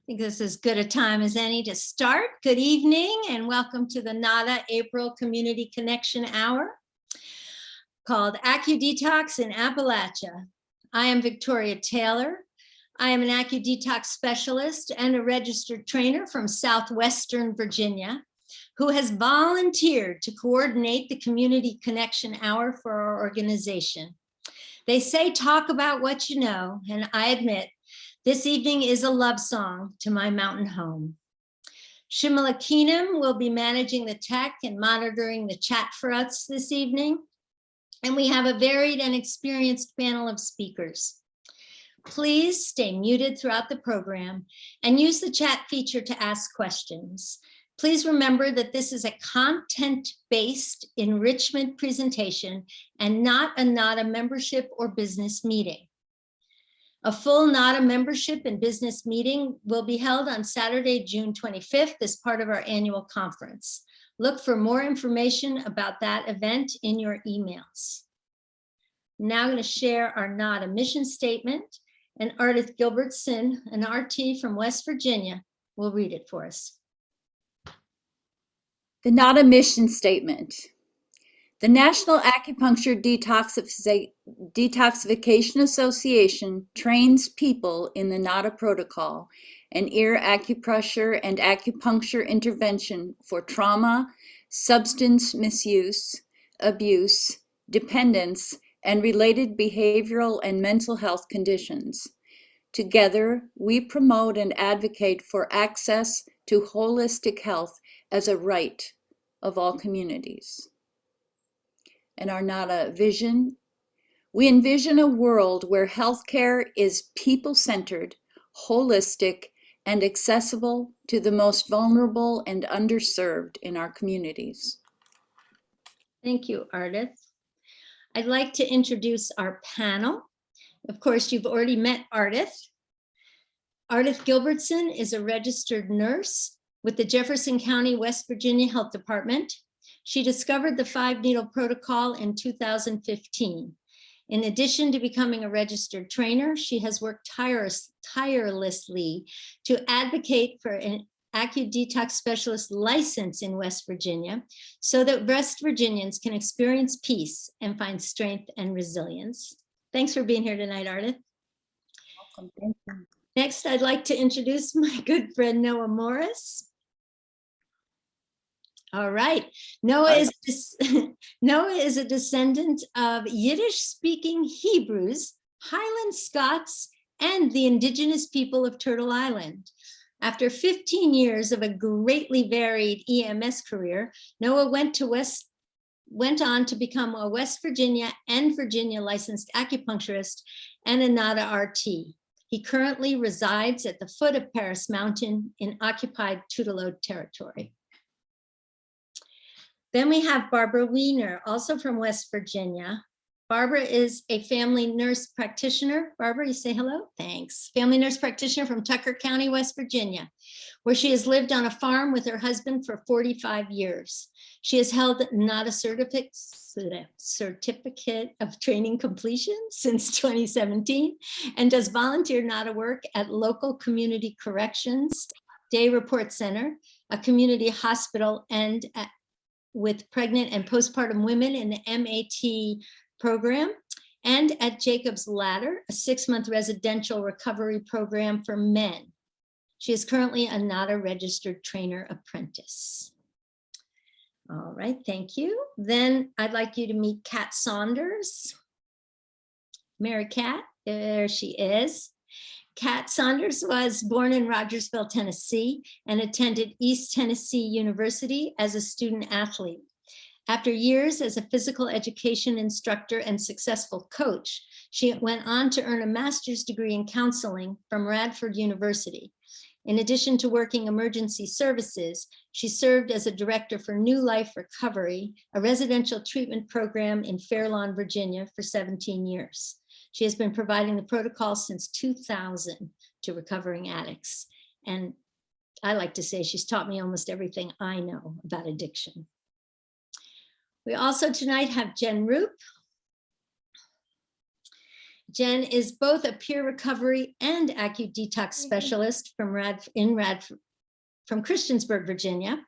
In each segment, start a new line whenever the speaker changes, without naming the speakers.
think this is as good a time as any to start. Good evening and welcome to the NADA April Community Connection Hour called AccuDetox in Appalachia. I am Victoria Taylor. I am an AccuDetox specialist and a registered trainer from Southwestern Virginia who has volunteered to coordinate the Community Connection Hour for our organization. They say talk about what you know, and I admit this evening is a love song to my mountain home. Shimala Keenum will be managing the tech and monitoring the chat for us this evening. And we have a varied and experienced panel of speakers. Please stay muted throughout the program and use the chat feature to ask questions. Please remember that this is a content-based enrichment presentation and not a NADA membership or business meeting. A full NADA membership and business meeting will be held on Saturday, June 25th as part of our annual conference. Look for more information about that event in your emails. Now I'm going to share our NADA mission statement, and Ardith Gilbertson, an RT from West Virginia, will read it for us.
The NADA mission statement. The National Acupuncture Detoxification Association trains people in the NADA protocol and ear acupressure and acupuncture intervention for trauma, substance misuse, abuse, dependence, and related behavioral and mental health conditions. Together, we promote and advocate for access to holistic health as a right of all communities. And our NADA vision, we envision a world where healthcare is people-centered, holistic, and accessible to the most vulnerable and underserved in our communities.
Thank you, Ardith. I'd like to introduce our panel. Of course, you've already met Ardith. Ardith Gilbertson is a registered nurse with the Jefferson County, West Virginia Health Department. She discovered the 5-needle protocol in 2015. In addition to becoming a registered trainer, she has worked tirelessly to advocate for an AccuDetox specialist license in West Virginia so that West Virginians can experience peace and find strength and resilience. Thanks for being here tonight, Ardith.
Welcome. Thank you.
Next, I'd like to introduce my good friend, Noah Morris. All right, Noah is a descendant of Yiddish-speaking Hebrews, Highland Scots, and the indigenous people of Turtle Island. After 15 years of a greatly varied EMS career, Noah went on to become a West Virginia and Virginia licensed acupuncturist and a NADA RT. He currently resides at the foot of Paris Mountain in occupied Tutelot territory. Then we have Barbara Wiener, also from West Virginia. Barbara is a family nurse practitioner. Barbara, you say hello? Thanks. Family nurse practitioner from Tucker County, West Virginia, where she has lived on a farm with her husband for 45 years. She has held NADA certificate of training completion since 2017 and does volunteer NADA work at local community corrections, day report center, a community hospital, and with pregnant and postpartum women in the MAT program, and at Jacob's Ladder, a 6-month residential recovery program for men. She is currently a NADA registered trainer apprentice. All right, thank you. Then I'd like you to meet Kat Saunders. Mary Kat, there she is. Kat Saunders was born in Rogersville, Tennessee, and attended East Tennessee University as a student athlete. After years as a physical education instructor and successful coach, she went on to earn a master's degree in counseling from Radford University. In addition to working emergency services, she served as a director for New Life Recovery, a residential treatment program in Fair Lawn, Virginia, for 17 years. She has been providing the protocol since 2000 to recovering addicts. And I like to say she's taught me almost everything I know about addiction. We also tonight have Jen Roop. Jen is both a peer recovery and AccuDetox specialist from Christiansburg, Virginia.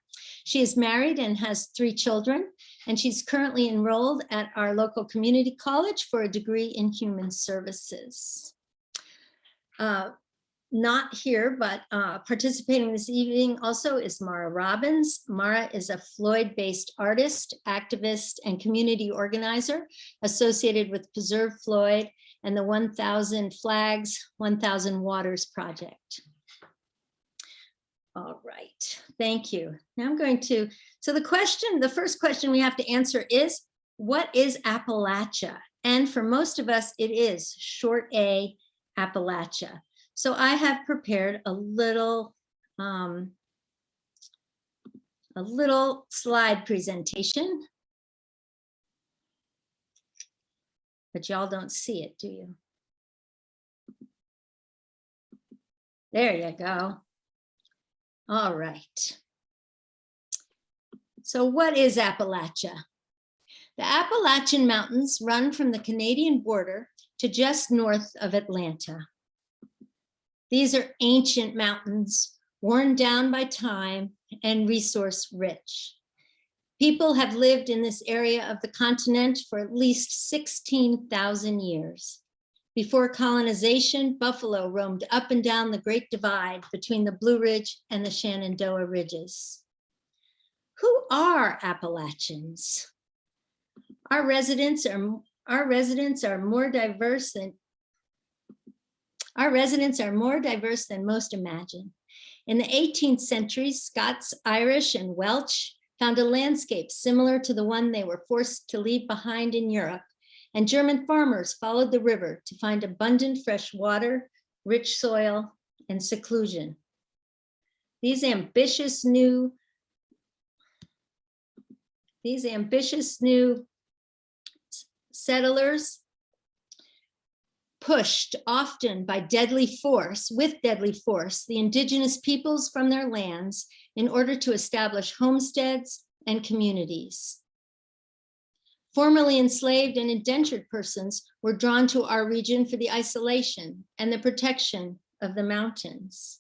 She is married and has 3 children, and she's currently enrolled at our local community college for a degree in human services. Not here, but participating this evening also is Mara Robbins. Mara is a Floyd-based artist, activist, and community organizer associated with Preserve Floyd and the 1,000 Flags, 1,000 Waters project. All right, thank you. Now I'm going to, so the first question we have to answer is, what is Appalachia? And for most of us, it is short A, Appalachia. So I have prepared a little slide presentation, but y'all don't see it, do you? There you go. All right. So what is Appalachia? The Appalachian Mountains run from the Canadian border to just north of Atlanta. These are ancient mountains, worn down by time and resource rich. People have lived in this area of the continent for at least 16,000 years. Before colonization, buffalo roamed up and down the Great Divide between the Blue Ridge and the Shenandoah Ridges. Who are Appalachians? Our residents are more diverse than most imagine. In the 18th century, Scots, Irish, and Welsh found a landscape similar to the one they were forced to leave behind in Europe, and German farmers followed the river to find abundant fresh water, rich soil, and seclusion. These ambitious new settlers pushed often with deadly force, the indigenous peoples from their lands in order to establish homesteads and communities. Formerly enslaved and indentured persons were drawn to our region for the isolation and the protection of the mountains.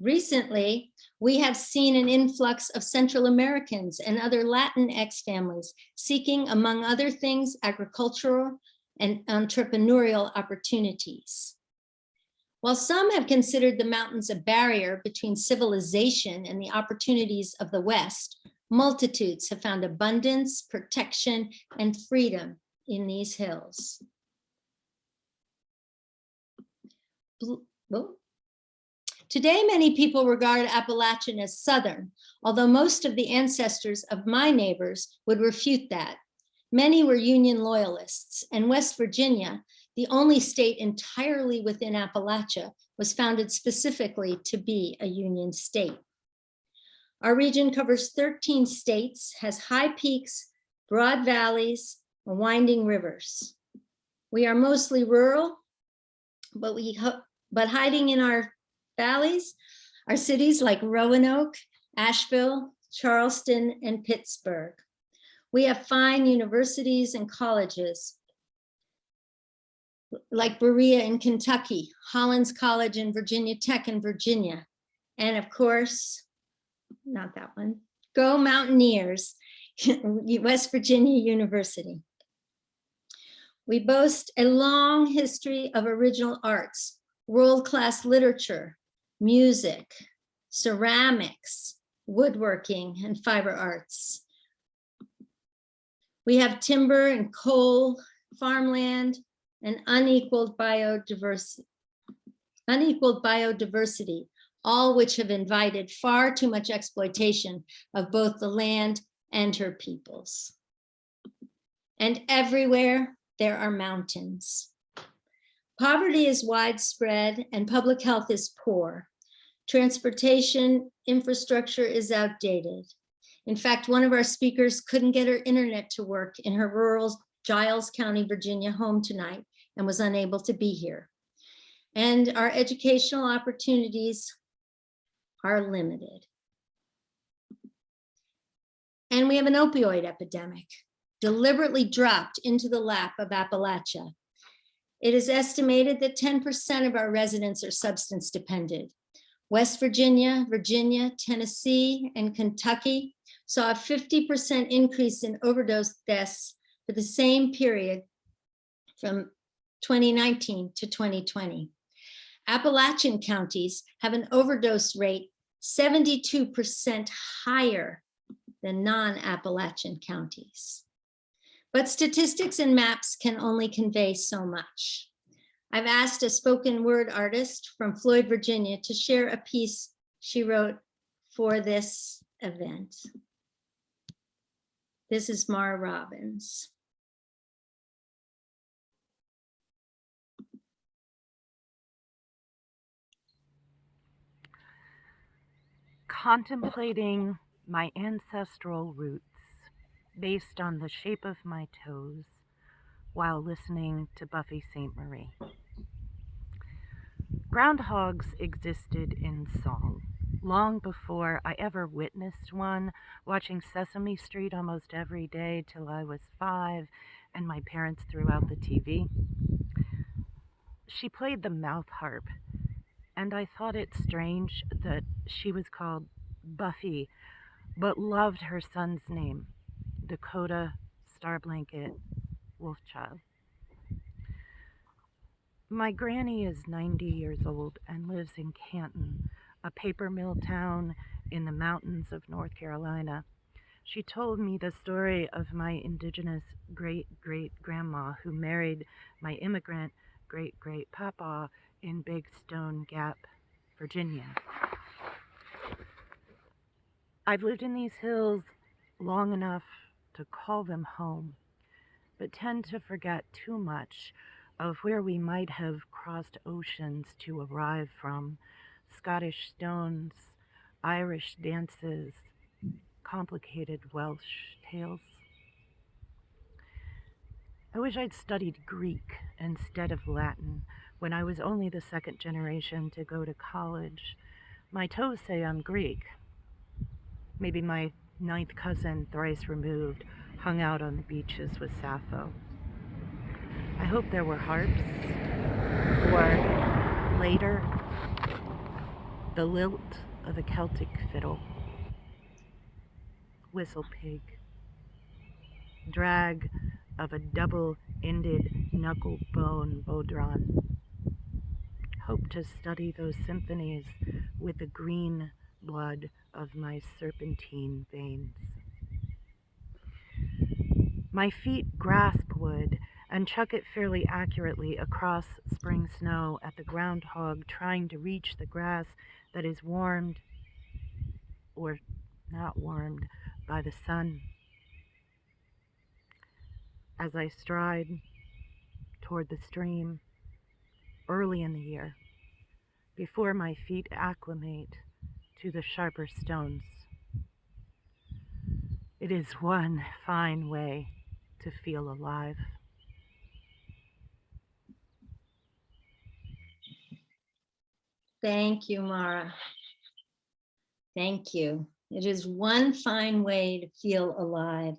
Recently, we have seen an influx of Central Americans and other Latinx families seeking, among other things, agricultural and entrepreneurial opportunities. While some have considered the mountains a barrier between civilization and the opportunities of the West, multitudes have found abundance, protection, and freedom in these hills. Today, many people regard Appalachian as Southern, although most of the ancestors of my neighbors would refute that. Many were Union loyalists, and West Virginia, the only state entirely within Appalachia, was founded specifically to be a Union state. Our region covers 13 states, has high peaks, broad valleys, and winding rivers. We are mostly rural, but hiding in our valleys are cities like Roanoke, Asheville, Charleston, and Pittsburgh. We have fine universities and colleges like Berea in Kentucky, Hollins College and Virginia Tech in Virginia, and of course, not that one, go Mountaineers, West Virginia University. We boast a long history of original arts, world-class literature, music, ceramics, woodworking, and fiber arts. We have timber and coal, farmland, and unequaled biodiversity, all which have invited far too much exploitation of both the land and her peoples. And everywhere there are mountains. Poverty is widespread and public health is poor. Transportation infrastructure is outdated. In fact, one of our speakers couldn't get her internet to work in her rural Giles County, Virginia home tonight and was unable to be here. And our educational opportunities are limited. And we have an opioid epidemic. deliberately dropped into the lap of Appalachia. It is estimated that 10% of our residents are substance dependent. West Virginia, Virginia, Tennessee, and Kentucky saw a 50% increase in overdose deaths for the same period from 2019 to 2020. Appalachian counties have an overdose rate 72% higher than non-Appalachian counties. But statistics and maps can only convey so much. I've asked a spoken word artist from Floyd, Virginia, to share a piece she wrote for this event. This is Mara Robbins.
Contemplating my ancestral roots based on the shape of my toes while listening to Buffy Sainte-Marie. Groundhogs existed in song long before I ever witnessed one, watching Sesame Street almost every day till I was 5 and my parents threw out the TV. She played the mouth harp, and I thought it strange that she was called Buffy, but loved her son's name, Dakota Starblanket Wolfchild. My granny is 90 years old and lives in Canton, a paper mill town in the mountains of North Carolina. She told me the story of my indigenous great-great-grandma who married my immigrant great-great-papa in Big Stone Gap, Virginia. I've lived in these hills long enough to call them home, but tend to forget too much of where we might have crossed oceans to arrive from: Scottish stones, Irish dances, complicated Welsh tales. I wish I'd studied Greek instead of Latin when I was only the second generation to go to college. My toes say I'm Greek. Maybe my 9th cousin, thrice removed, hung out on the beaches with Sappho. I hope there were harps, or later, the lilt of a Celtic fiddle, whistle pig, drag of a double-ended knuckle-bone bodhrán. Hope to study those symphonies with the green blood of my serpentine veins. My feet grasp wood and chuck it fairly accurately across spring snow at the groundhog, trying to reach the grass that is warmed or not warmed by the sun. As I stride toward the stream early in the year, before my feet acclimate to the sharper stones. It is one fine way to feel alive.
Thank you, Mara. Thank you. It is one fine way to feel alive.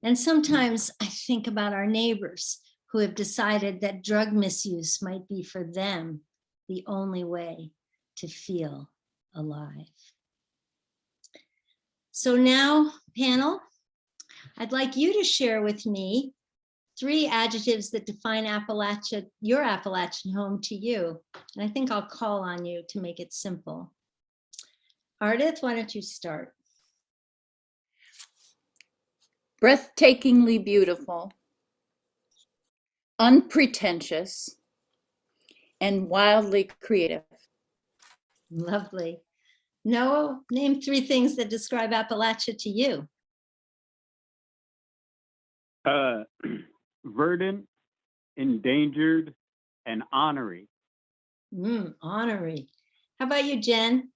And sometimes I think about our neighbors who have decided that drug misuse might be for them the only way to feel alive. So now, panel, I'd like you to share with me 3 adjectives that define Appalachia, your Appalachian home to you. And I think I'll call on you to make it simple. Ardith, why don't you start?
Breathtakingly beautiful, unpretentious, and wildly creative.
Lovely. Noah, name 3 things that describe Appalachia to you.
Verdant, endangered, and honorary.
Honorary. How about you, Jen?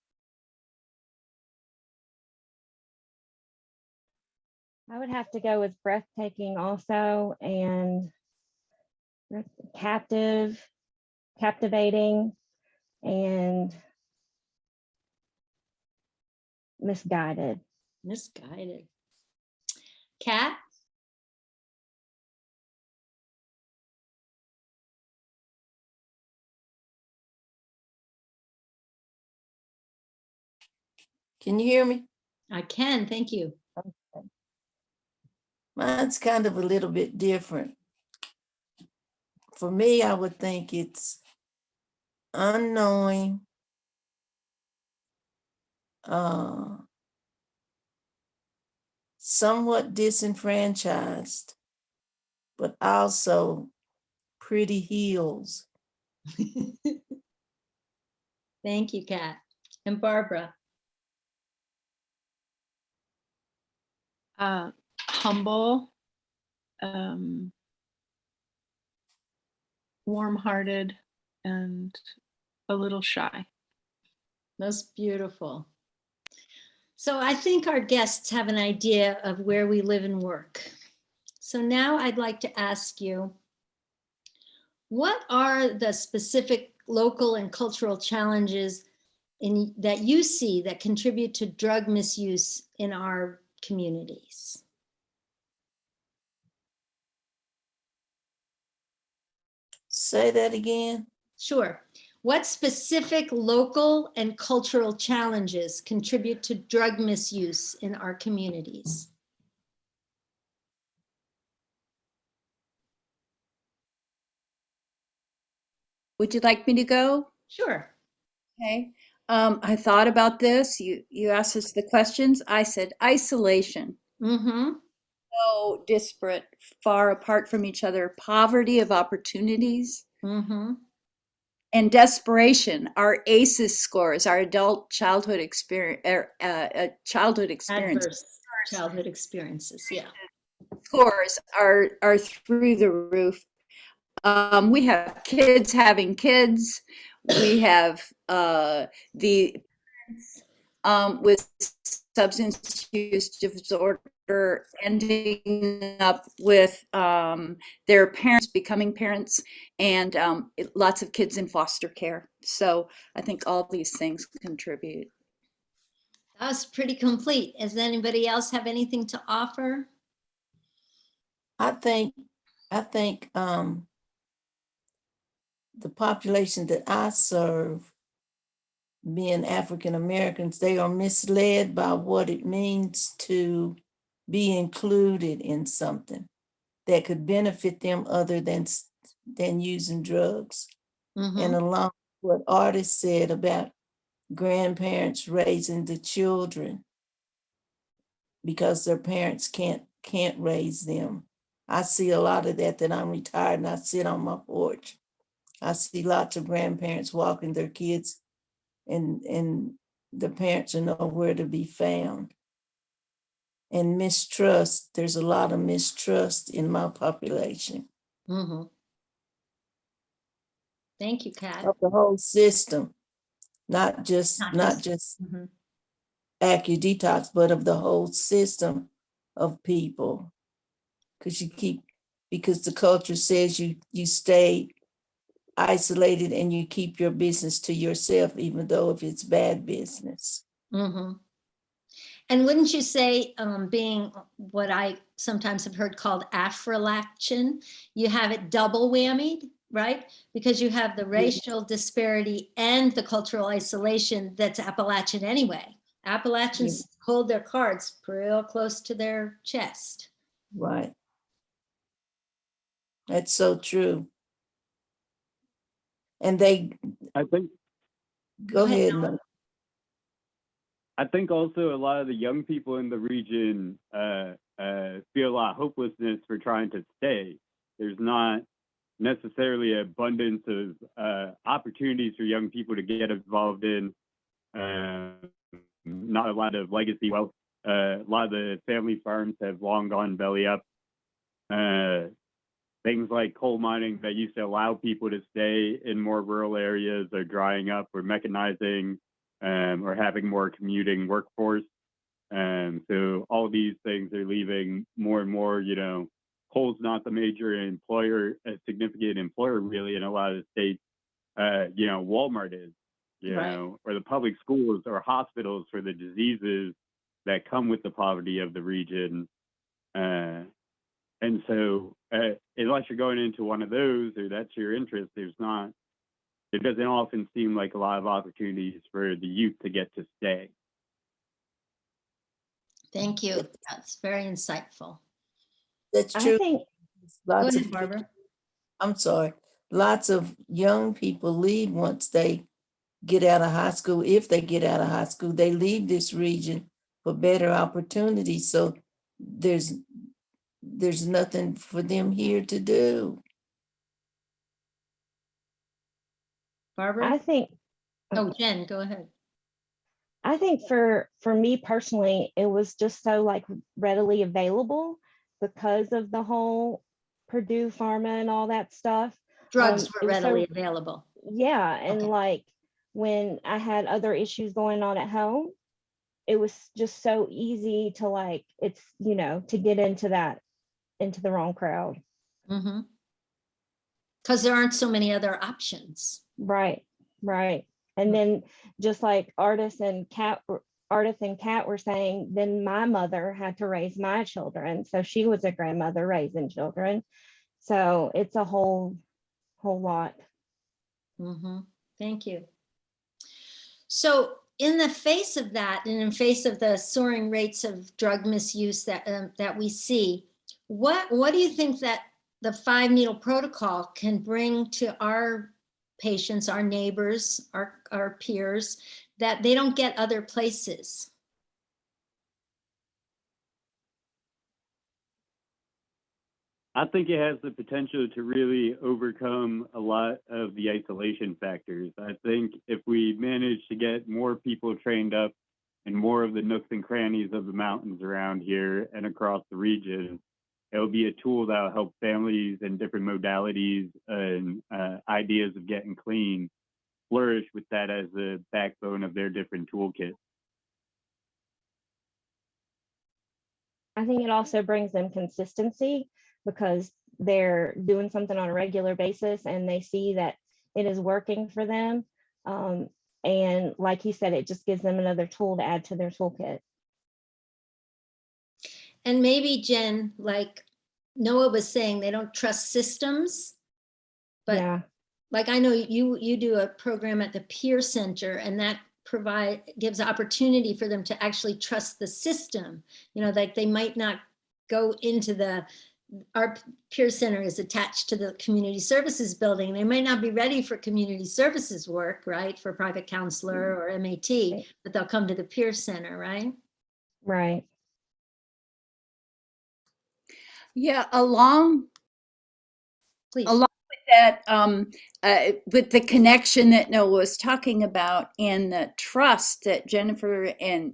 I would have to go with breathtaking also, and captivating, and misguided.
Misguided. Kat?
Can you hear me?
I can, thank you.
Mine's kind of a little bit different. For me, I would think it's unknowing, somewhat disenfranchised, but also pretty heels.
Thank you, Kat. And Barbara?
Humble, warm-hearted, and a little shy.
Most beautiful. So I think our guests have an idea of where we live and work. So now I'd like to ask you, what are the specific local and cultural challenges that you see that contribute to drug misuse in our communities?
Say that again.
Sure. What specific local and cultural challenges contribute to drug misuse in our communities?
Would you like me to go?
Sure.
Okay. I thought about this. You asked us the questions. I said isolation.
Mm-hmm.
So disparate, far apart from each other, poverty of opportunities,
Mm-hmm.
and desperation. Our ACEs scores, our adult childhood experience,
Adverse childhood experiences. Yeah.
scores are through the roof. We have kids having kids. We have the with substance use disorder ending up with their parents becoming parents, and lots of kids in foster care. So I think all these things contribute.
That was pretty complete. Does anybody else have anything to offer?
I think the population that I serve, being African Americans, they are misled by what it means to be included in something that could benefit them other than using drugs.
Mm-hmm.
And along with what Artis said about grandparents raising the children because their parents can't raise them. I see a lot of that I'm retired and I sit on my porch. I see lots of grandparents walking their kids and the parents are nowhere to be found. And mistrust, there's a lot of mistrust in my population.
Mm-hmm. Thank you, Kat.
Of the whole system, not just
Mm-hmm.
AccuDetox, but of the whole system of people. Because the culture says you stay isolated and you keep your business to yourself, even though if it's bad business.
Mm-hmm. And wouldn't you say, being what I sometimes have heard called Afro-Latin, you have it double whammied, right? Because you have the racial disparity and the cultural isolation that's Appalachian anyway. Appalachians hold their cards real close to their chest.
Right. That's so true. And they
I think
go ahead.
Noah.
I think also a lot of the young people in the region feel a lot of hopelessness for trying to stay. There's not necessarily an abundance of opportunities for young people to get involved in. Not a lot of legacy wealth. A lot of the family farms have long gone belly up. Things like coal mining that used to allow people to stay in more rural areas are drying up. We're mechanizing or having more commuting workforce. So all these things are leaving more and more, coal's not the major employer, a significant employer really in a lot of the states. Walmart is, or the public schools or hospitals for the diseases that come with the poverty of the region. And so unless you're going into one of those or that's your interest, it doesn't often seem like a lot of opportunities for the youth to get to stay.
Thank you. That's very insightful.
That's
I
true.
think,
Go
Lots
ahead,
of,
Barbara.
I'm sorry, lots of young people leave once they get out of high school. If they get out of high school, they leave this region for better opportunities. So there's nothing for them here to do.
Barbara?
I think,
Oh, Jen, go ahead.
I think for me personally, it was just so like readily available because of the whole Purdue Pharma and all that stuff.
Drugs
It
were
was so-
readily available.
Yeah, and
Okay.
like when I had other issues going on at home, it was just so easy to like, it's, you know, to get into the wrong crowd.
Mm-hmm. Because there aren't so many other options.
Right, right. And
Mm.
then just like Artis and Kat were saying, then my mother had to raise my children. So she was a grandmother raising children. So it's a whole lot.
Mm-hmm. Thank you. So in the face of that, and in face of the soaring rates of drug misuse that we see, what do you think that the 5-needle protocol can bring to our patients, our neighbors, our peers, that they don't get other places?
I think it has the potential to really overcome a lot of the isolation factors. I think if we manage to get more people trained up in more of the nooks and crannies of the mountains around here and across the region, it'll be a tool that'll help families and different modalities and ideas of getting clean flourish with that as the backbone of their different toolkits.
I think it also brings them consistency because they're doing something on a regular basis and they see that it is working for them. And like he said, it just gives them another tool to add to their toolkit.
And maybe, Jen, like Noah was saying, they don't trust systems, but
Yeah,
like I know you do a program at the Peer Center, and that gives opportunity for them to actually trust the system. You know, like they might not go into our Peer Center is attached to the community services building. They might not be ready for community services work, right? For private counselor or MAT, but they'll come to the Peer Center, right?
right.
Yeah, along
Please.
with that, with the connection that Noah was talking about and the trust that Jennifer and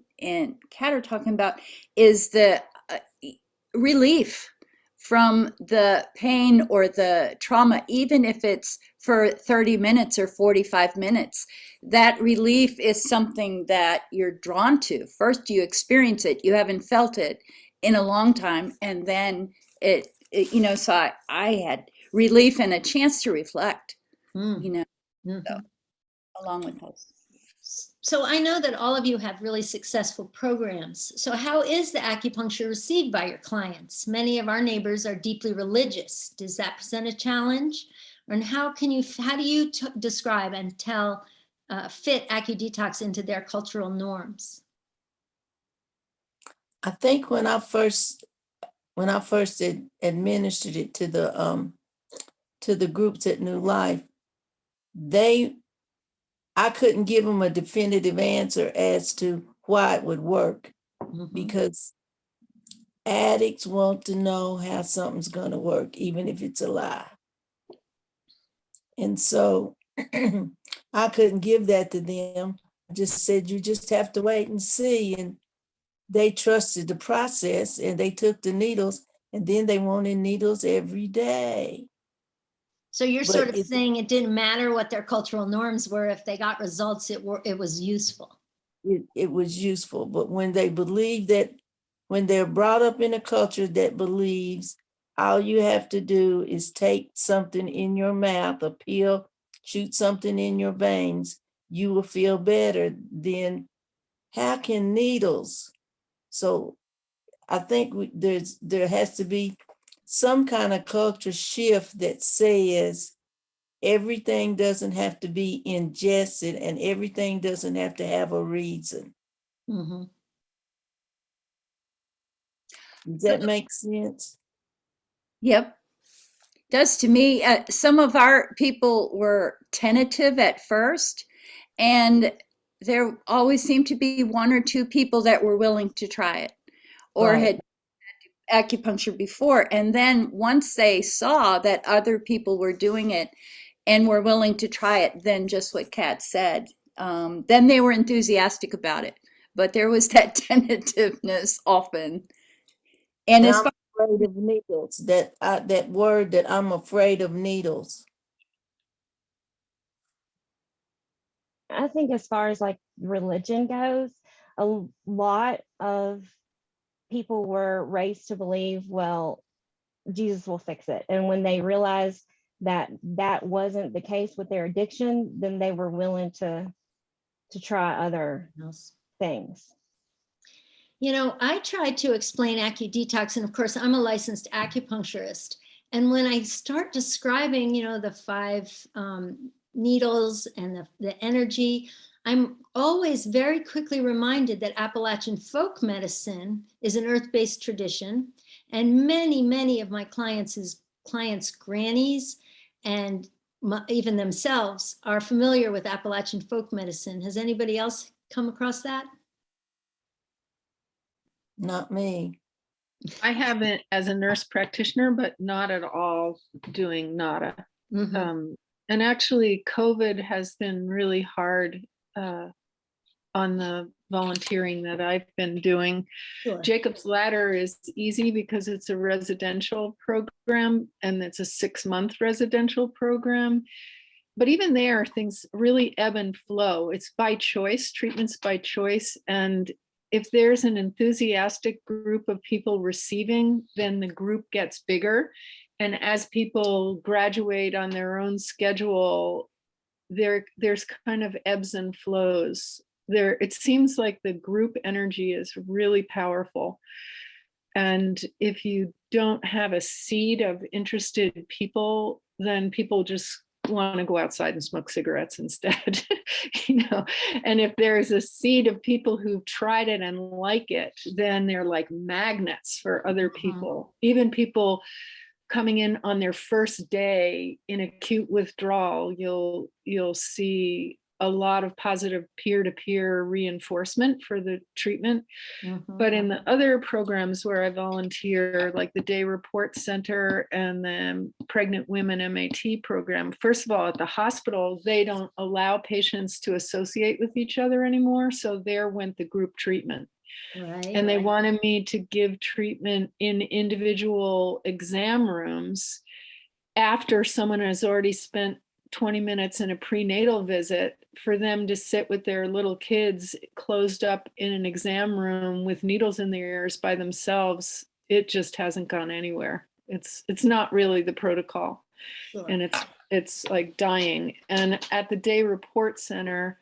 Kat are talking about is the relief from the pain or the trauma, even if it's for 30 minutes or 45 minutes. That relief is something that you're drawn to. First, you experience it. You haven't felt it in a long time. And then so I had relief and a chance to reflect,
Mhm.
so, along with those.
So I know that all of you have really successful programs. So how is the acupuncture received by your clients? Many of our neighbors are deeply religious. Does that present a challenge? And how do you describe and fit AcuDetox into their cultural norms?
I think when I first administered it to the groups at New Life, I couldn't give them a definitive answer as to why it would work,
Mhm.
because addicts want to know how something's going to work, even if it's a lie. And so I couldn't give that to them. I just said, you just have to wait and see. And they trusted the process and they took the needles, and then they wanted needles every day.
So you're
But
sort of saying it didn't matter what their cultural norms were. If they got results, it was useful.
it was useful. But when they believe that, when they're brought up in a culture that believes all you have to do is take something in your mouth, a pill, shoot something in your veins, you will feel better, then how can needles? So I think there has to be some kind of culture shift that says everything doesn't have to be ingested and everything doesn't have to have a reason.
Mhm.
Does that make sense?
Yep. Does to me. Some of our people were tentative at first, and there always seemed to be one or two people that were willing to try it or
Right.
had acupuncture before. And then once they saw that other people were doing it and were willing to try it, then just what Kat said, then they were enthusiastic about it. But there was that tentativeness often. And
And
as
I'm
far
afraid of needles. That word that I'm afraid of needles.
I think as far as like religion goes, a lot of people were raised to believe, well, Jesus will fix it. And when they realized that that wasn't the case with their addiction, then they were willing to try other things.
You know, I tried to explain AccuDetox, and of course, I'm a licensed acupuncturist. And when I start describing, you know, the 5 needles and the energy, I'm always very quickly reminded that Appalachian folk medicine is an earth-based tradition. And many of my clients' grannies and even themselves are familiar with Appalachian folk medicine. Has anybody else come across that?
Not me.
I haven't as a nurse practitioner, but not at all doing NADA.
Mhm.
And actually, COVID has been really hard on the volunteering that I've been doing.
Sure.
Jacob's Ladder is easy because it's a residential program and it's a 6-month residential program. But even there, things really ebb and flow. It's by choice, treatments by choice. And if there's an enthusiastic group of people receiving, then the group gets bigger. And as people graduate on their own schedule, there's kind of ebbs and flows. It seems like the group energy is really powerful. And if you don't have a seed of interested people, then people just want to go outside and smoke cigarettes instead. And if there's a seed of people who've tried it and like it, then they're like magnets for other people. Even people coming in on their first day in acute withdrawal, you'll see a lot of positive peer-to-peer reinforcement for the treatment. But in the other programs where I volunteer, like the Day Report Center and the Pregnant Women MAT program, first of all, at the hospital, they don't allow patients to associate with each other anymore. So there went the group treatment.
Right.
And they wanted me to give treatment in individual exam rooms after someone has already spent 20 minutes in a prenatal visit, for them to sit with their little kids closed up in an exam room with needles in their ears by themselves. It just hasn't gone anywhere. It's not really the protocol.
Sure.
And it's like dying. And at the Day Report Center,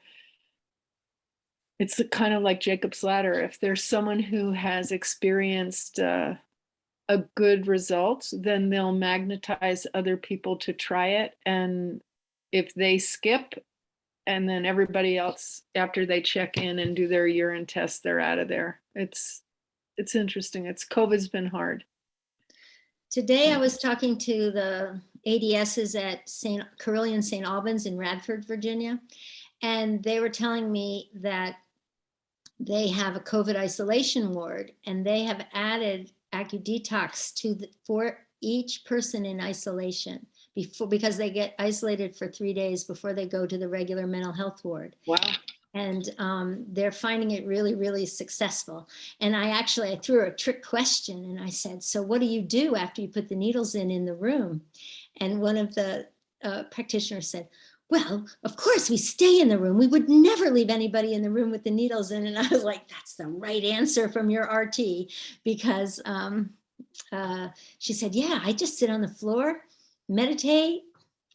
it's kind of like Jacob's Ladder. If there's someone who has experienced a good result, then they'll magnetize other people to try it. And if they skip, and then everybody else, after they check in and do their urine test, they're out of there. It's interesting. COVID's been hard.
Today I was talking to the ADSs at Carilion St. Albans in Radford, Virginia, and they were telling me that they have a COVID isolation ward, and they have added AccuDetox for each person in isolation because they get isolated for 3 days before they go to the regular mental health ward.
Wow.
And they're finding it really successful. And I threw a trick question and I said, so what do you do after you put the needles in the room? And one of the practitioners said, well, of course we stay in the room. We would never leave anybody in the room with the needles in. And I was like, that's the right answer from your RT, because she said, yeah, I just sit on the floor, meditate.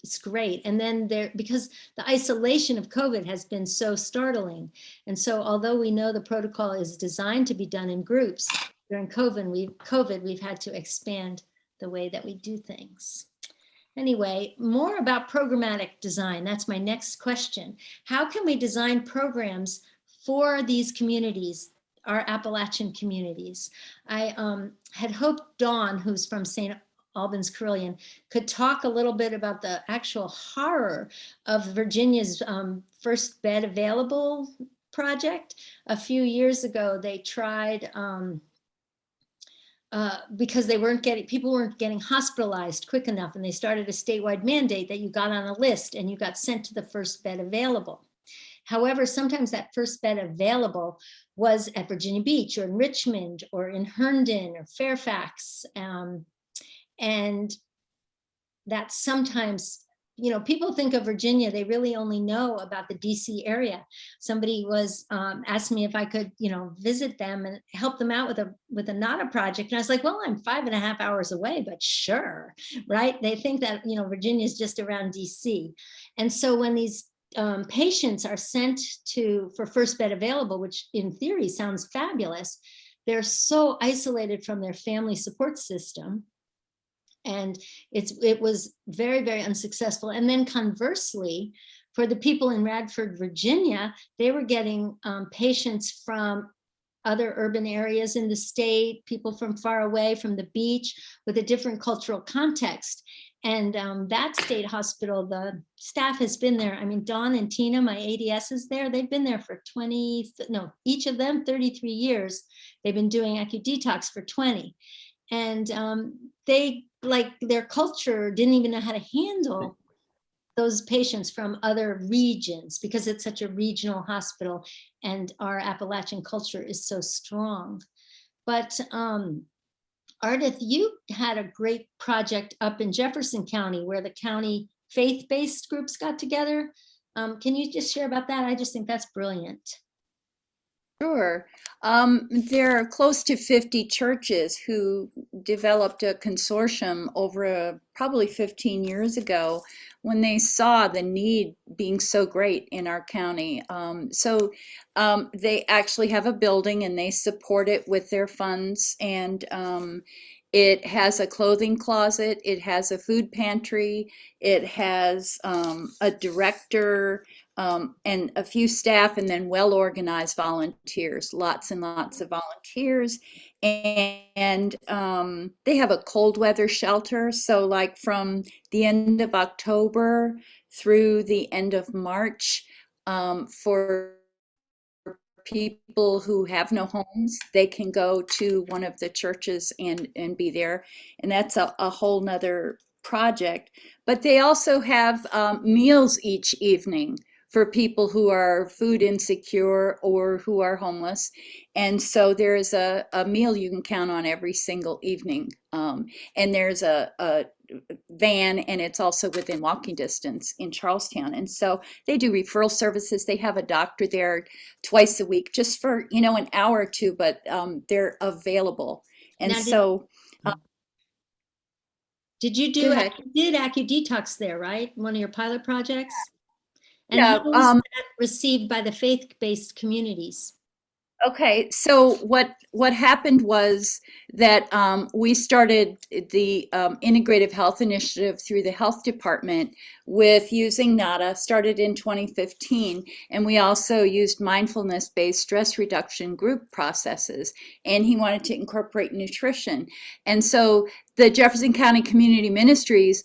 It's great. And then because the isolation of COVID has been so startling. And so although we know the protocol is designed to be done in groups, during COVID, we've had to expand the way that we do things. Anyway, more about programmatic design. That's my next question. How can we design programs for these communities? our Appalachian communities. I had hoped Dawn, who's from St. Albans Carilion, could talk a little bit about the actual horror of Virginia's first bed available project. A few years ago, they tried, because people weren't getting hospitalized quick enough, and they started a statewide mandate that you got on a list and you got sent to the first bed available. However, sometimes that first bed available was at Virginia Beach or in Richmond or in Herndon or Fairfax. And that sometimes, people think of Virginia, they really only know about the DC area. Somebody was asked me if I could, visit them and help them out with a NADA project. And I was like, well, I'm 5.5 hours away, but sure, right? They think that, Virginia is just around DC. And so when these patients are sent for first bed available, which in theory sounds fabulous, they're so isolated from their family support system. And it was very, very unsuccessful. And then conversely, for the people in Radford, Virginia, they were getting patients from other urban areas in the state, people from far away from the beach with a different cultural context. And that state hospital, the staff has been there. I mean, Dawn and Tina, my ADS is there. They've been there for each of them 33 years. They've been doing AccuDetox for 20. And they, like, their culture didn't even know how to handle those patients from other regions because it's such a regional hospital and our Appalachian culture is so strong. But Ardith, you had a great project up in Jefferson County where the county faith-based groups got together. Can you just share about that? I just think that's brilliant.
Sure. There are close to 50 churches who developed a consortium over probably 15 years ago when they saw the need being so great in our county. So they actually have a building and they support it with their funds, and it has a clothing closet, it has a food pantry, it has a director, and a few staff, and then well-organized volunteers, lots and lots of volunteers. And they have a cold weather shelter. So like from the end of October through the end of March, for people who have no homes, they can go to one of the churches and be there. And that's a whole nother project. But they also have meals each evening for people who are food insecure or who are homeless. And so there's a meal you can count on every single evening. And there's a van, and it's also within walking distance in Charlestown. And so they do referral services. They have a doctor there twice a week just for, an hour or two, but they're available. And
Now,
so
did you
Go ahead.
did AccuDetox there, right? One of your pilot projects? And
Yeah,
how was that received by the faith-based communities?
Okay, so what happened was that we started the Integrative Health Initiative through the health department with using NADA, started in 2015, and we also used mindfulness-based stress reduction group processes, and he wanted to incorporate nutrition. And so the Jefferson County Community Ministries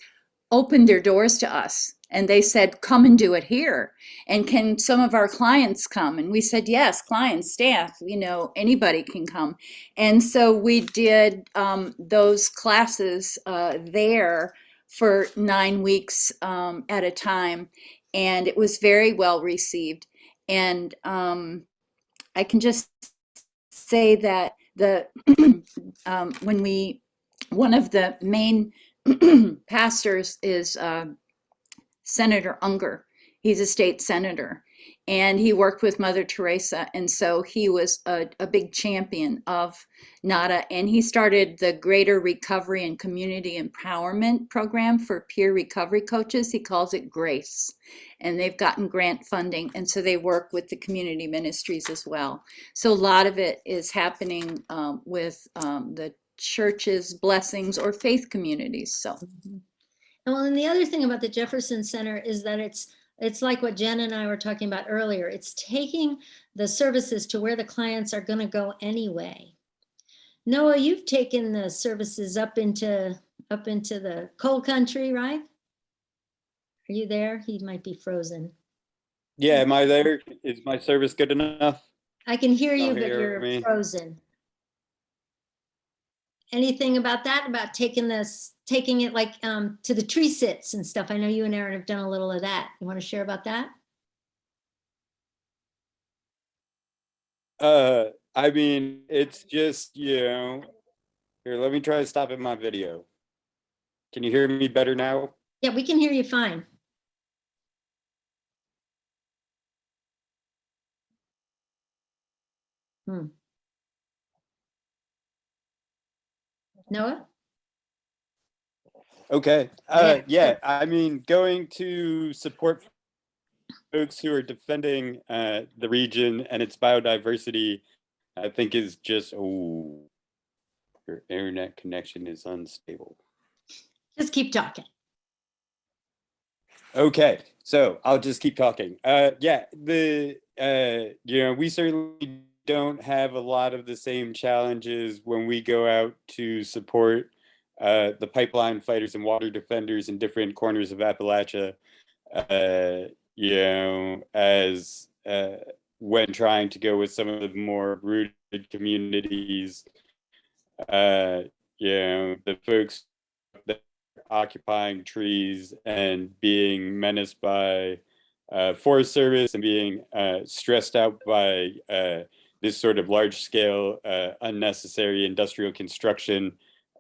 opened their doors to us. And they said, come and do it here. And can some of our clients come? And we said, yes, clients, staff, anybody can come. And so we did those classes there for 9 weeks at a time. And it was very well received. And I can just say that one of the main pastors is Senator Unger. He's a state senator, and he worked with Mother Teresa, and so he was a big champion of NADA, and he started the Greater Recovery and Community Empowerment Program for peer recovery coaches. He calls it GRACE, and they've gotten grant funding, and so they work with the community ministries as well. So a lot of it is happening with the churches, blessings, or faith communities. So.
Well, and the other thing about the Jefferson Center is that it's It's like what Jen and I were talking about earlier. It's taking the services to where the clients are going to go anyway. Noah, you've taken the services up into the cold country, right? Are you there? He might be frozen.
Yeah, am I there? Is my service good enough?
I can hear you,
Y'all
but
hear
you're
me?
frozen. Anything about that, about taking it like to the tree sits and stuff? I know you and Aaron have done a little of that. You want to share about that?
I mean, it's just, here, let me try to stop in my video. Can you hear me better now?
Yeah, we can hear you fine. Noah?
Okay.
Yeah.
Yeah, I mean, going to support folks who are defending the region and its biodiversity, I think is just, oh, your internet connection is unstable.
Just keep talking.
Okay, so I'll just keep talking. Yeah, we certainly don't have a lot of the same challenges when we go out to support the pipeline fighters and water defenders in different corners of Appalachia. As when trying to go with some of the more rooted communities, the folks that are occupying trees and being menaced by Forest Service and being stressed out by this sort of large scale, unnecessary industrial construction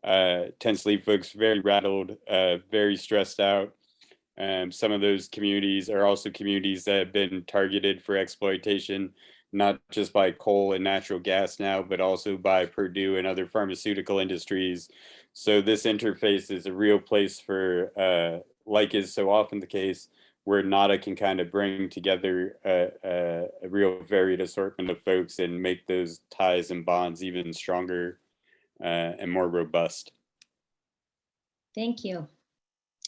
tends to leave folks very rattled, very stressed out. Some of those communities are also communities that have been targeted for exploitation, not just by coal and natural gas now, but also by Purdue and other pharmaceutical industries. So this interface is a real place for, like is so often the case, where NADA can kind of bring together a real varied assortment of folks and make those ties and bonds even stronger and more robust.
Thank you.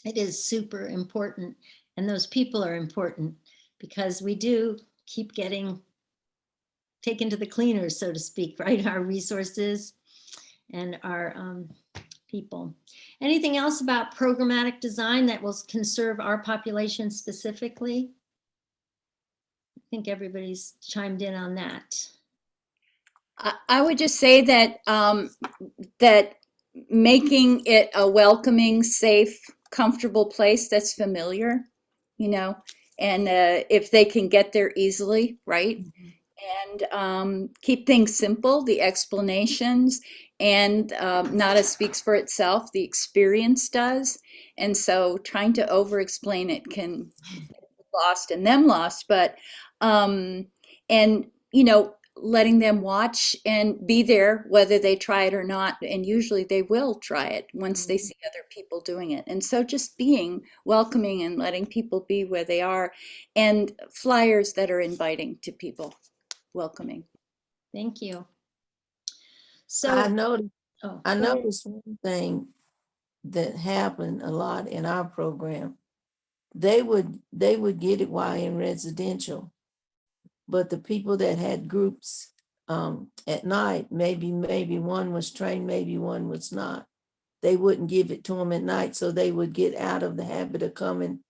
It is super important. And those people are important because we do keep getting taken to the cleaners, so to speak, right? Our resources and our people. Anything else about programmatic design that will conserve our population specifically? I think everybody's chimed in on that.
I would just say that that making it a welcoming, safe, comfortable place that's familiar, and if they can get there easily, right? And keep things simple, the explanations, and NADA speaks for itself, the experience does. And so trying to over-explain it can be lost and them lost, but, letting them watch and be there whether they try it or not, and usually they will try it once they see other people doing it. And so just being welcoming and letting people be where they are, and flyers that are inviting to people, welcoming.
Thank you. So
I noticed
oh,
I
go ahead.
noticed one thing that happened a lot in our program. They would get it while in residential, but the people that had groups at night, maybe one was trained, maybe one was not. They wouldn't give it to them at night, so they would get out of the habit of coming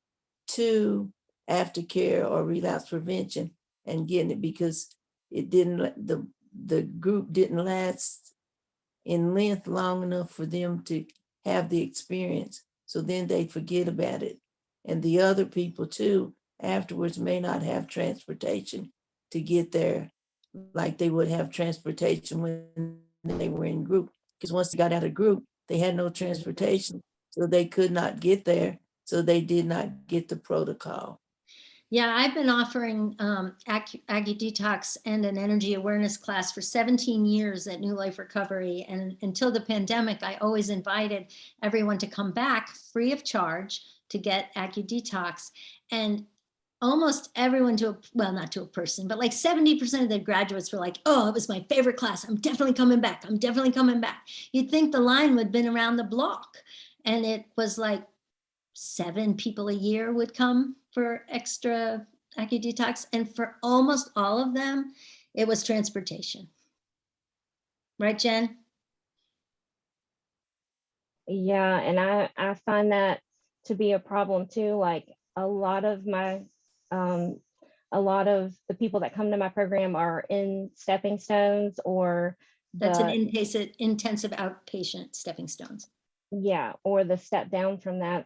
to aftercare or relapse prevention and getting it, because it didn't, the group didn't last in length long enough for them to have the experience. So then they forget about it. And the other people too, afterwards may not have transportation to get there like they would have transportation when they were in group. Because once they got out of group, they had no transportation. So they could not get there. So they did not get the protocol.
Yeah, I've been offering Aggie Detox and an energy awareness class for 17 years at New Life Recovery. And until the pandemic, I always invited everyone to come back free of charge to get Aggie Detox. And almost everyone not to a person, but like 70% of the graduates were like, oh, it was my favorite class. I'm definitely coming back. I'm definitely coming back. You'd think the line would have been around the block. And it was like 7 people a year would come for extra AccuDetox, and for almost all of them, it was transportation. Right, Jen?
Yeah, and I find that to be a problem too. Like a lot of the people that come to my program are in stepping stones or
That's an
the
intensive outpatient stepping stones.
yeah, or the step down from that.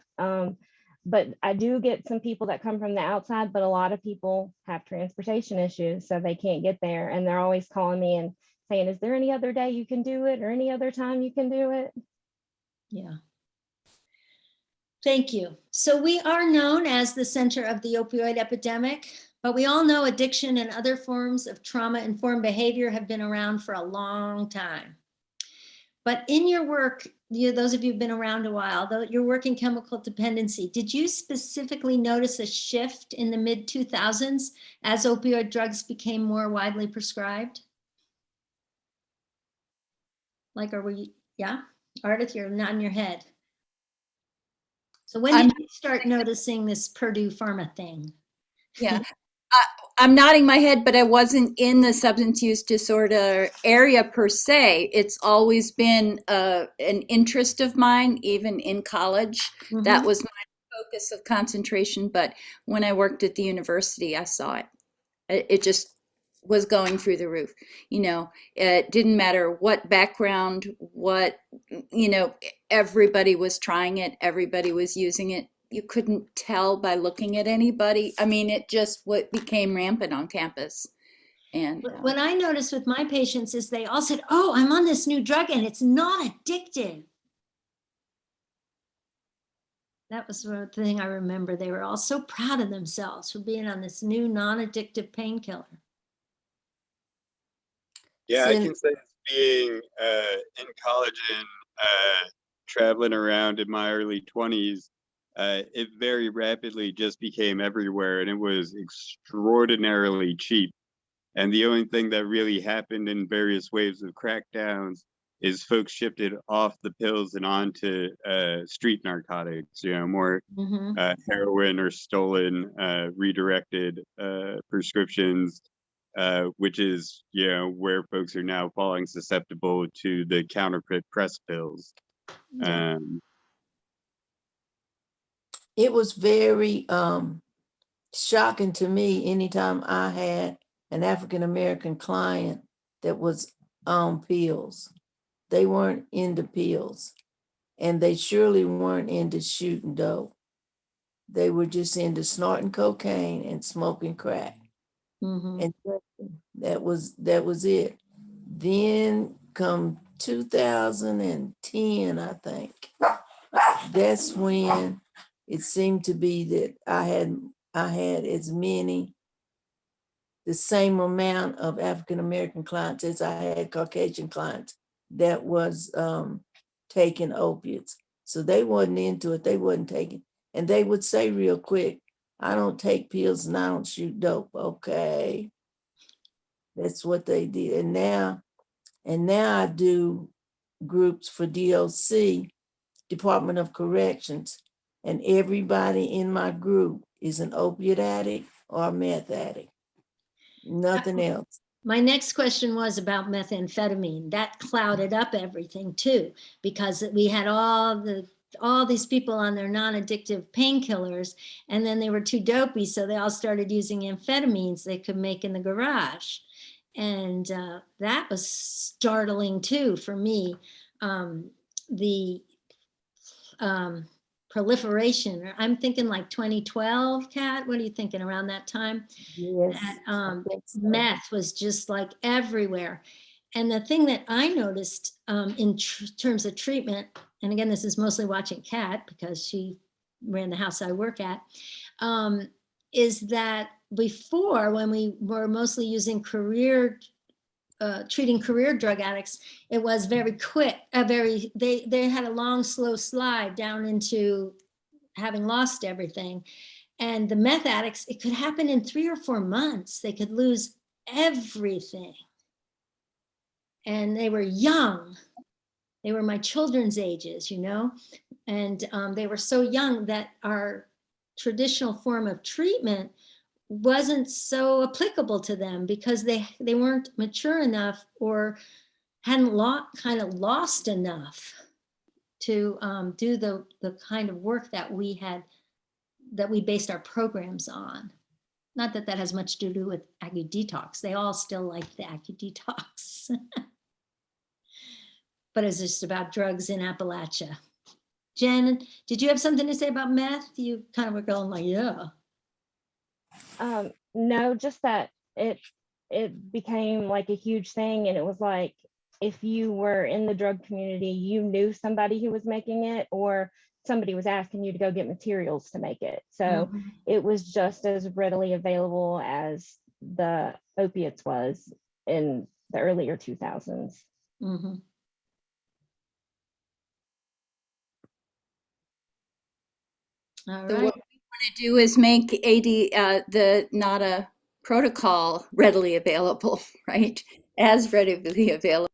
But I do get some people that come from the outside, but a lot of people have transportation issues, so they can't get there. And they're always calling me and saying, is there any other day you can do it or any other time you can do it?
Yeah. Thank you. So we are known as the center of the opioid epidemic, but we all know addiction and other forms of trauma-informed behavior have been around for a long time. But in your work, those of you who've been around a while, though your work in chemical dependency, did you specifically notice a shift in the mid-2000s as opioid drugs became more widely prescribed? Like, are we, yeah? Ardith, you're nodding your head. So when did you start noticing this Purdue Pharma thing?
Yeah. I'm nodding my head, but I wasn't in the substance use disorder area per se. It's always been an interest of mine, even in college. That was my focus of concentration. But when I worked at the university, I saw it. It just was going through the roof. You know, it didn't matter what background, what, you know, everybody was trying it. Everybody was using it. You couldn't tell by looking at anybody. I mean, it just became rampant on campus. And
what I noticed with my patients is they all said, oh, I'm on this new drug and it's not addictive. That was the thing I remember. They were all so proud of themselves for being on this new non-addictive painkiller.
Yeah, I can say being in college and traveling around in my early 20s, it very rapidly just became everywhere, and it was extraordinarily cheap. And the only thing that really happened in various waves of crackdowns is folks shifted off the pills and onto street narcotics, you know, more heroin or stolen redirected prescriptions, which is, you know, where folks are now falling susceptible to the counterfeit press pills.
It was very shocking to me anytime I had an African-American client that was on pills. They weren't into pills, and they surely weren't into shooting dope. They were just into snorting cocaine and smoking crack. And that was it. Then come 2010, I think, that's when it seemed to be that I had as many, the same amount of African-American clients as I had Caucasian clients that was taking opiates. So they wasn't into it, they wasn't taking, and they would say real quick, I don't take pills and I don't shoot dope. Okay. That's what they did. And now I do groups for DOC, Department of Corrections, and everybody in my group is an opiate addict or a meth addict. Nothing else.
My next question was about methamphetamine. That clouded up everything too, because we had all these people on their non-addictive painkillers, and then they were too dopey, so they all started using amphetamines they could make in the garage. And that was startling too for me. The proliferation, I'm thinking like 2012, Kat, what are you thinking around that time?
Yes,
Meth was just like everywhere. And the thing that I noticed in terms of treatment, and again, this is mostly watching Kat because she ran the house I work at, is that before, when we were mostly using treating career drug addicts, it was very quick, they had a long, slow slide down into having lost everything. And the meth addicts, it could happen in 3 or 4 months. They could lose everything. And they were young. They were my children's ages, you know, and they were so young that our traditional form of treatment wasn't so applicable to them because they weren't mature enough or hadn't kind of lost enough to do the kind of work that we based our programs on. Not that that has much to do with AccuDetox. They all still like the AccuDetox. But it's just about drugs in Appalachia. Jen, did you have something to say about meth? You kind of were going like, yeah.
No, just that it became like a huge thing, and it was like if you were in the drug community, you knew somebody who was making it, or somebody was asking you to go get materials to make it. So it was just as readily available as the opiates was in the earlier 2000s.
Mm-hmm. All
So
right.
what we want to do is make the NADA protocol readily available, right? As readily available,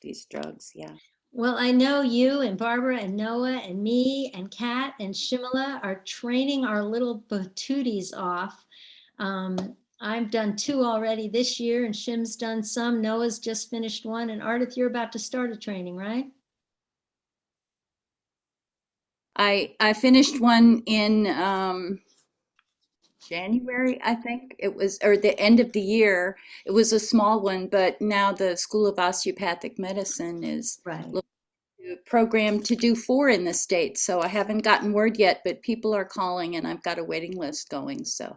these drugs, yeah.
Well, I know you and Barbara and Noah and me and Kat and Shimala are training our little batooties off. I've done 2 already this year, and Shim's done some. Noah's just finished 1, and Ardith, you're about to start a training, right?
I finished one in January, I think it was, or the end of the year. It was a small one, but now the School of Osteopathic Medicine is
Right.
programmed to do 4 in the state. So I haven't gotten word yet, but people are calling and I've got a waiting list going.
So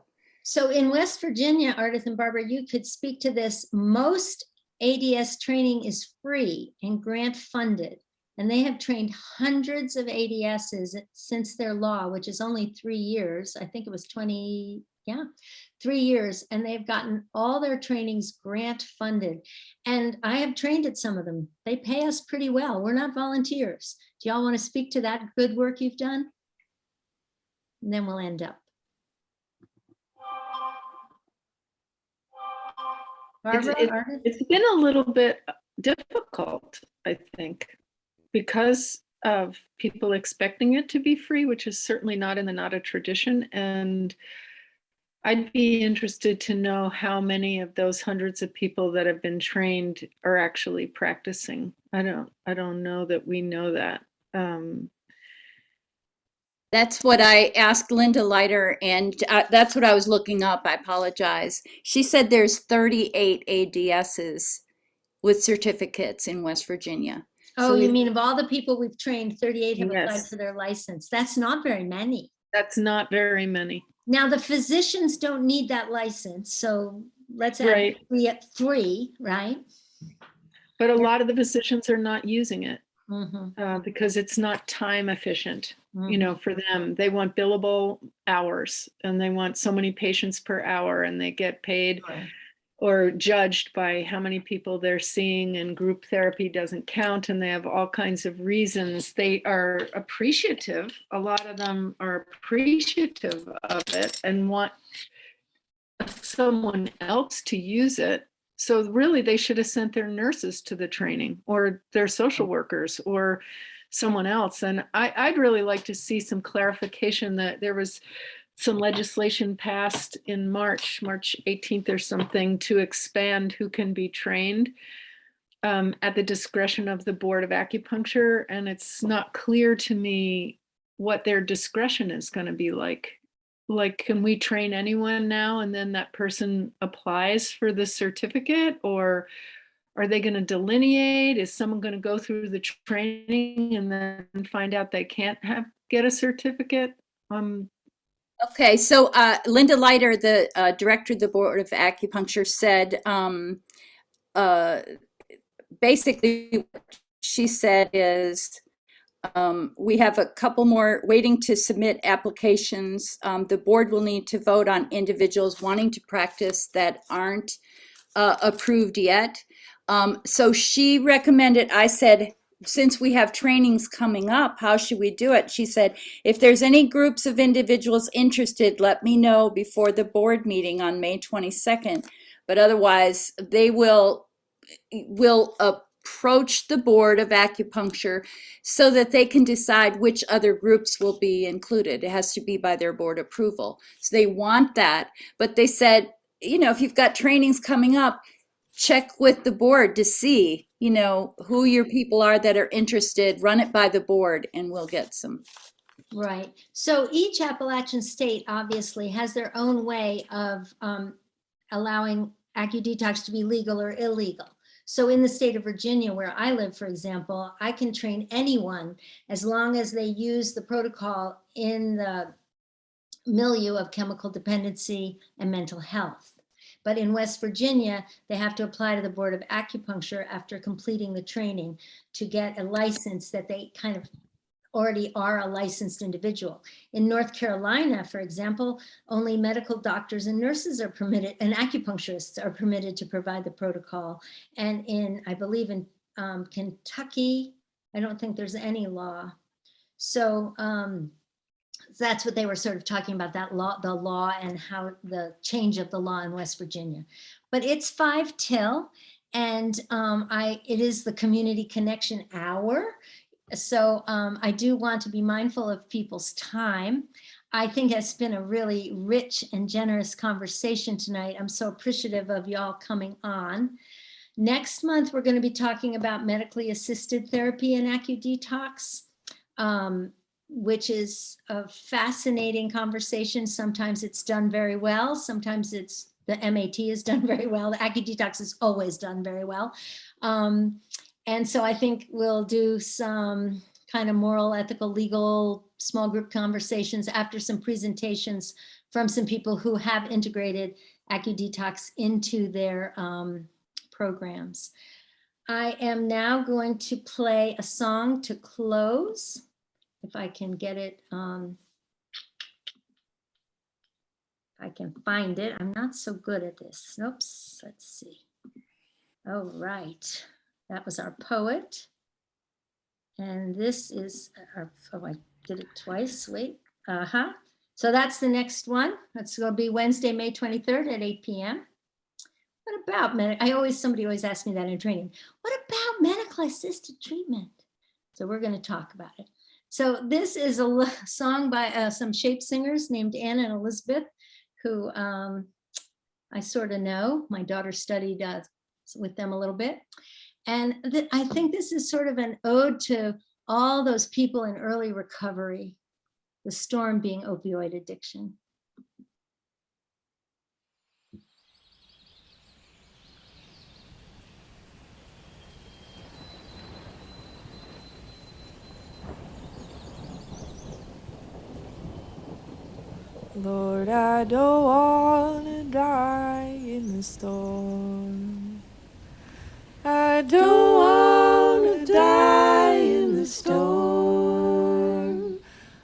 in West Virginia, Ardith and Barbara, you could speak to this. Most ADS training is free and grant funded. And they have trained hundreds of ADSs since their law, which is only 3 years. I think it was 3 years. And they've gotten all their trainings grant funded. And I have trained at some of them. They pay us pretty well. We're not volunteers. Do y'all want to speak to that good work you've done? And then we'll end up. Barbara, Ardith?
It's been a little bit difficult, I think, because of people expecting it to be free, which is certainly not in the NADA tradition. And I'd be interested to know how many of those hundreds of people that have been trained are actually practicing. I don't know that we know that.
that's what I asked Linda Leiter, and that's what I was looking up. I apologize. She said there's 38 ADSs with certificates in West Virginia.
Oh,
So
you mean of all the people we've trained, 38 have applied
Yes.
for their license. That's not very many.
That's not very many.
Now, the physicians don't need that license, so let's add
Right.
3 at 3, right?
But a lot of the physicians are not using it
Mm-hmm.
because it's not time efficient.
Mhm.
You know, for them, they want billable hours and they want so many patients per hour, and they get paid
Sure.
or judged by how many people they're seeing, and group therapy doesn't count, and they have all kinds of reasons. They are appreciative. A lot of them are appreciative of it and want someone else to use it. So really they should have sent their nurses to the training, or their social workers, or someone else. And I'd really like to see some clarification that there was some legislation passed in March 18th or something, to expand who can be trained at the discretion of the Board of Acupuncture. And it's not clear to me what their discretion is going to be like. Like, can we train anyone now and then that person applies for the certificate? Or are they going to delineate? Is someone going to go through the training and then find out they can't get a certificate?
Okay, so Linda Leiter, the director of the Board of Acupuncture, said basically what she said is we have a couple more waiting to submit applications. The board will need to vote on individuals wanting to practice that aren't approved yet. So she recommended, I said, since we have trainings coming up, how should we do it? She said, if there's any groups of individuals interested, let me know before the board meeting on May 22nd. But otherwise, they will approach the board of acupuncture so that they can decide which other groups will be included. It has to be by their board approval. So they want that, but they said, if you've got trainings coming up, check with the board to see, who your people are that are interested, run it by the board, and we'll get some.
Right. So each Appalachian state obviously has their own way of allowing AccuDetox to be legal or illegal. So in the state of Virginia, where I live, for example, I can train anyone as long as they use the protocol in the milieu of chemical dependency and mental health. But in West Virginia, they have to apply to the Board of Acupuncture after completing the training to get a license that they kind of already are a licensed individual. In North Carolina, for example, only medical doctors and nurses are permitted, and acupuncturists are permitted to provide the protocol. And I believe in Kentucky, I don't think there's any law. So that's what they were sort of talking about, that law, the law and how the change of the law in West Virginia. But it's 5 till, and it is the Community Connection Hour. So I do want to be mindful of people's time. I think it's been a really rich and generous conversation tonight. I'm so appreciative of y'all coming on. Next month, we're going to be talking about medically assisted therapy and AccuDetox, which is a fascinating conversation. Sometimes it's done very well. Sometimes the MAT is done very well. The AccuDetox is always done very well. And so I think we'll do some kind of moral, ethical, legal, small group conversations after some presentations from some people who have integrated AccuDetox into their programs. I am now going to play a song to close, if I can get it. I can find it. I'm not so good at this. Oops, let's see. All right. That was our poet. And this is our, oh, I did it twice, wait. So that's the next one. That's gonna be Wednesday, May 23rd at 8 p.m. What about, somebody always asks me that in training. What about medical assisted treatment? So we're gonna talk about it. So this is a song by some shape singers named Anna and Elizabeth, who I sort of know. My daughter studied with them a little bit. And I think this is sort of an ode to all those people in early recovery, the storm being opioid addiction.
Lord, I don't want to die in the storm. I don't want to die in the storm.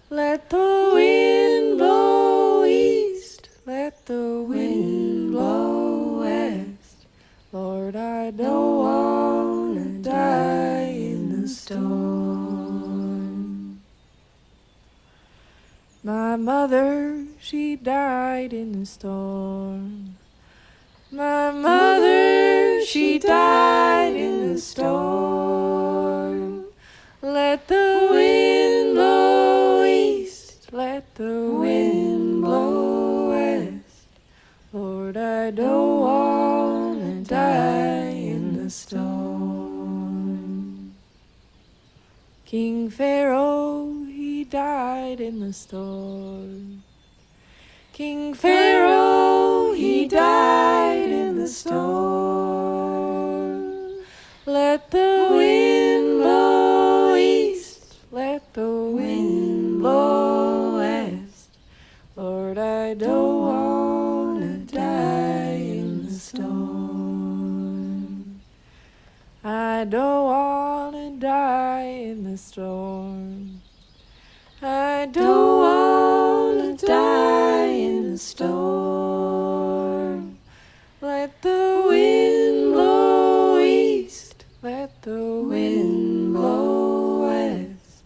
Let the wind blow east, let the wind blow west. Lord, I don't want to die in the storm. My mother, she died in the storm. My mother, she died in the storm. Let the wind blow east, let the wind blow west. Lord, I don't want to die in the storm. King Pharaoh, he died in the storm. King Pharaoh, he died in the storm. Let the wind blow east, let the wind blow west. Lord, I don't want to die in the storm. I don't want to die in the storm. I don't want to die in the storm. Let the wind blow east, let the wind blow west.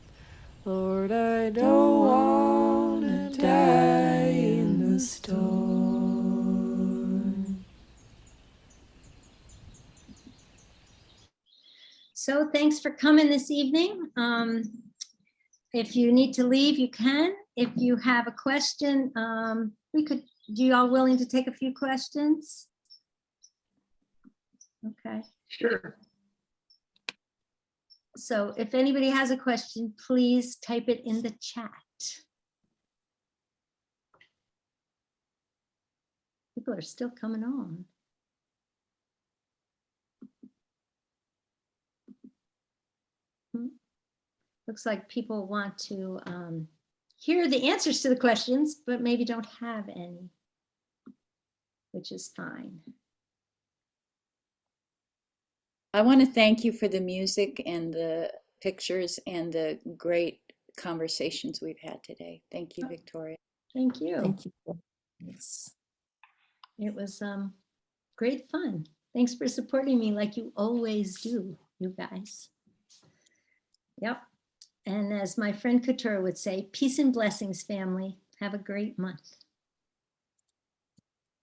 Lord, I don't want to die in the storm.
So thanks for coming this evening. If you need to leave, you can. If you have a question, you all willing to take a few questions? Okay.
Sure.
So if anybody has a question, please type it in the chat. People are still coming on. Looks like people want to hear the answers to the questions, but maybe don't have any, which is fine.
I want to thank you for the music and the pictures and the great conversations we've had today. Thank you, Victoria.
Thank you.
Thank you. Yes.
It was great fun. Thanks for supporting me like you always do, you guys. Yep. And as my friend Couture would say, peace and blessings, family. Have a great month.